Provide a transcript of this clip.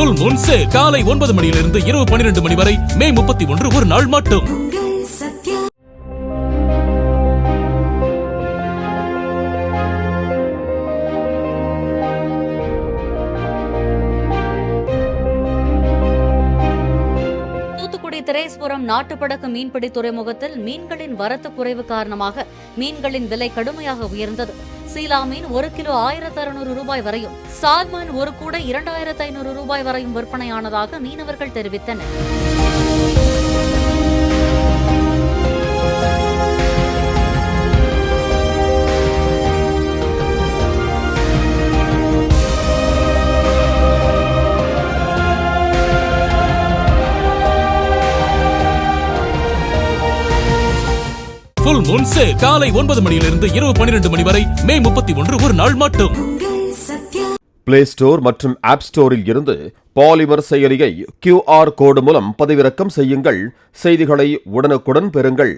Full Moon sale காலை 9 மணியிலிருந்து இரவு 12 மணி வரை மே 31 ஒரு நாள் மட்டும். திரேஸ்புரம் நாட்டுப்படகு மீன்பிடி துறைமுகத்தில் மீன்களின் வரத்து குறைவு காரணமாக மீன்களின் விலை கடுமையாக உயர்ந்தது. சீலா மீன் 1 கிலோ 1600 ரூபாய் வரையும், சால்மன் 1 கூடை 2500 ரூபாய் வரையும் விற்பனையானதாக மீனவர்கள் தெரிவித்தனர். ஃபுல் மூன் சேல் காலை 9 மணியிலிருந்து இரவு 12 மணி வரை மே 31 ஒரு நாள் மட்டும். பிளே ஸ்டோர் மற்றும் ஆப் ஸ்டோரில் இருந்து பாலிமர் செயலியை QR கோடு மூலம் பதிவிறக்கம் செய்யுங்கள். செய்திகளை உடனுக்குடன் பெறுங்கள்.